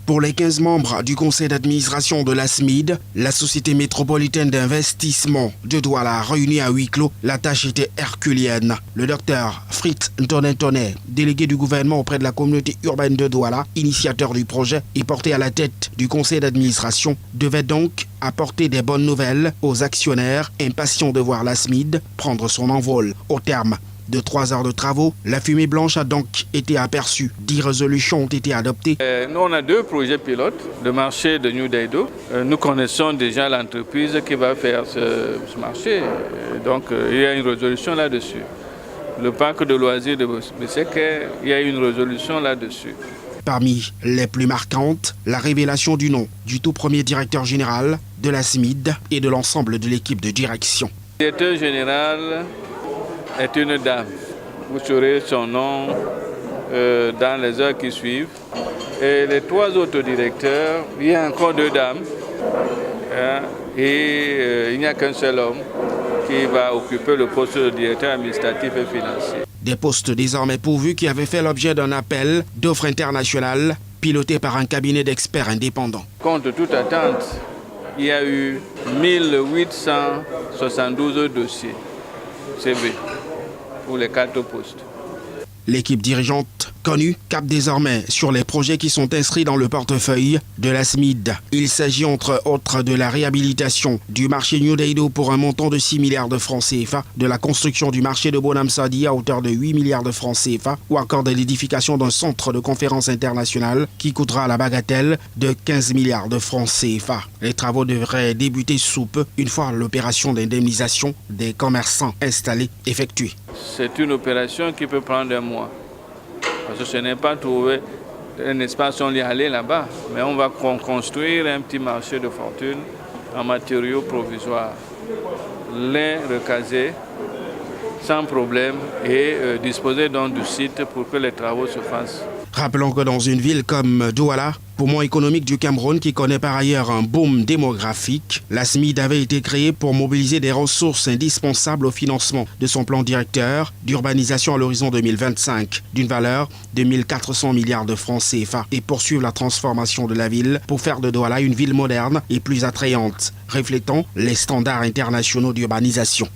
Pour les 15 membres du conseil d'administration de la SMID, la Société métropolitaine d'investissement de Douala réunie à huis clos, la tâche était herculienne. Le docteur Fritz Ntoné, délégué du gouvernement auprès de la communauté urbaine de Douala, initiateur du projet et porté à la tête du conseil d'administration, devait donc apporter des bonnes nouvelles aux actionnaires impatients de voir la SMID prendre son envol. Au terme de 3 heures de travaux, la fumée blanche a donc été aperçue. 10 résolutions ont été adoptées. Nous, on a 2 projets pilotes de marché de New Daido. Nous connaissons déjà l'entreprise qui va faire ce marché. Donc, il y a une résolution là-dessus. Le parc de loisirs de Beseke, il y a une résolution là-dessus. Parmi les plus marquantes, la révélation du nom du tout premier directeur général de la SMID et de l'ensemble de l'équipe de direction. Le directeur général est une dame. Vous saurez son nom dans les heures qui suivent. Et les 3 autres directeurs, il y a encore 2 dames. Et il n'y a qu'un seul homme qui va occuper le poste de directeur administratif et financier. Des postes désormais pourvus qui avaient fait l'objet d'un appel d'offres internationales piloté par un cabinet d'experts indépendants. Contre toute attente, il y a eu 1872 dossiers CV pour les 4 postes. L'équipe dirigeante connue capte désormais sur les projets qui sont inscrits dans le portefeuille de la SMID. Il s'agit entre autres de la réhabilitation du marché New Daido pour un montant de 6 milliards de francs CFA, de la construction du marché de Bonam Sadi à hauteur de 8 milliards de francs CFA ou encore de l'édification d'un centre de conférence international qui coûtera la bagatelle de 15 milliards de francs CFA. Les travaux devraient débuter sous peu une fois l'opération d'indemnisation des commerçants installés effectuée. C'est une opération qui peut prendre un mois. Parce que ce n'est pas trouver un espace, on y aller là-bas. Mais on va construire un petit marché de fortune en matériaux provisoires. Les recaser sans problème et disposer donc du site pour que les travaux se fassent. Rappelons que dans une ville comme Douala, poumon économique du Cameroun qui connaît par ailleurs un boom démographique, la SMID avait été créée pour mobiliser des ressources indispensables au financement de son plan directeur d'urbanisation à l'horizon 2025 d'une valeur de 1400 milliards de francs CFA et poursuivre la transformation de la ville pour faire de Douala une ville moderne et plus attrayante, reflétant les standards internationaux d'urbanisation.